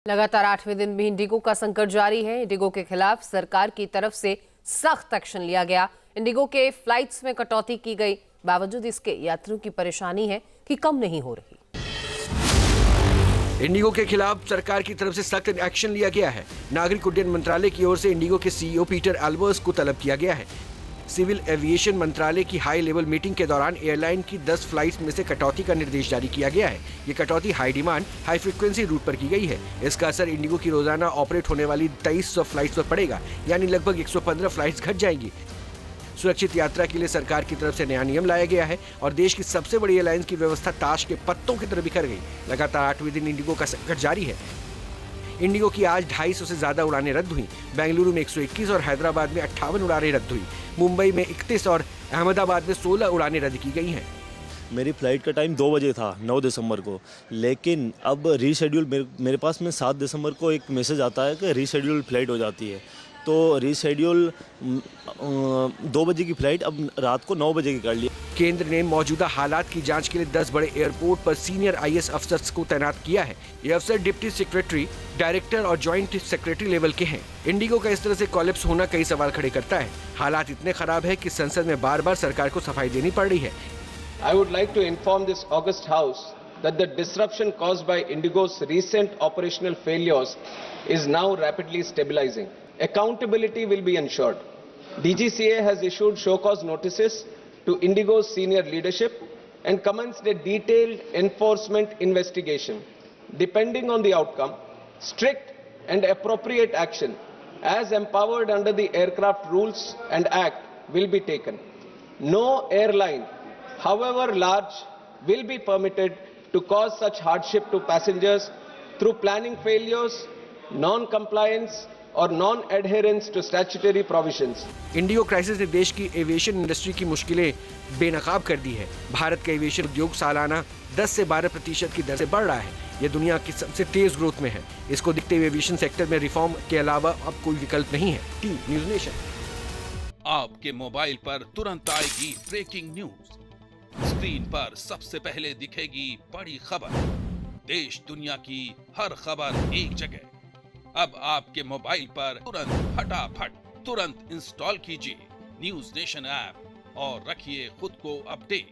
लगातार 8वें दिन भी इंडिगो का संकट जारी है। इंडिगो के खिलाफ सरकार की तरफ से सख्त एक्शन लिया गया। इंडिगो के फ्लाइट्स में कटौती की गई, बावजूद इसके यात्रियों की परेशानी है कि कम नहीं हो रही। इंडिगो के खिलाफ सरकार की तरफ से सख्त एक्शन लिया गया है। नागरिक उड्डयन मंत्रालय की ओर से इंडिगो के सीईओ पीटर एल्बर्स को तलब किया गया है। सिविल एविएशन मंत्रालय की हाई लेवल मीटिंग के दौरान एयरलाइन की 10 फ्लाइट्स में से कटौती का निर्देश जारी किया गया है। ये कटौती high demand high frequency route पर की गई है। इसका असर इंडिगो की रोजाना ऑपरेट होने वाली 2300 फ्लाइट्स पर पड़ेगा, यानी लगभग 115 फ्लाइट्स घट जाएंगी। सुरक्षित यात्रा के लिए सरकार की तरफ से नया नियम लाया गया है और देश की सबसे बड़ी एयरलाइंस की व्यवस्था ताश के पत्तों की तरह बिखर गई। लगातार 8वें दिन इंडिगो का संकट जारी है। इंडिगो की आज 250 से ज्यादा उड़ानें रद्द हुई। बेंगलुरु में 121 और हैदराबाद में 58 उड़ानें रद्द हुई। मुंबई में 31 और अहमदाबाद में 16 उड़ानें रद्द की गई हैं। मेरी फ़्लाइट का टाइम 2 बजे था 9 दिसंबर को, लेकिन अब रीशेड्यूल मेरे पास में 7 दिसंबर को एक मैसेज आता है कि रीशेड्यूल फ़्लाइट हो जाती है। तो रीशेड्यूल 2 बजे की फ़्लाइट अब रात को 9 बजे की कर ली। केंद्र ने मौजूदा हालात की जांच के लिए 10 बड़े एयरपोर्ट पर सीनियर आईएएस अफसर्स को तैनात किया है। ये अफसर डिप्टी सेक्रेटरी, डायरेक्टर और जॉइंट सेक्रेटरी लेवल के हैं। इंडिगो का इस तरह से कोलैप्स होना कई सवाल खड़े करता है। हालात इतने खराब है कि संसद में बार-बार सरकार को सफाई देनी पड़ रही है। I would like to inform this august house that the disruption caused by Indigo's recent operational failures is now rapidly stabilizing. Accountability will be ensured. DGCA has issued show cause notices to Indigo's senior leadership and commenced a detailed enforcement investigation. Depending on the outcome, strict and appropriate action as empowered under the aircraft rules and act will be taken. No airline, however large, will be permitted to cause such hardship to passengers through planning failures, non-compliance और non adherence to statutory provisions. IndiGo crisis ने देश की aviation industry की मुश्किलें बेनकाब कर दी है। भारत का एविएशन उद्योग सालाना 10 से 12% की दर से बढ़ रहा है। यह दुनिया की सबसे तेज ग्रोथ में है। इसको दिखते हुए एविएशन सेक्टर में रिफॉर्म के अलावा अब कोई विकल्प नहीं है। T news nation. आपके मोबाइल पर तुरंत आएगी ब्रेकिंग न्यूज। स्क्रीन पर सबसे पहले दिखेगी बड़ी खबर। देश दुनिया की हर खबर एक जगह। अब आपके मोबाइल पर तुरंत इंस्टॉल कीजिए न्यूज़ नेशन ऐप और रखिए खुद को अपडेट।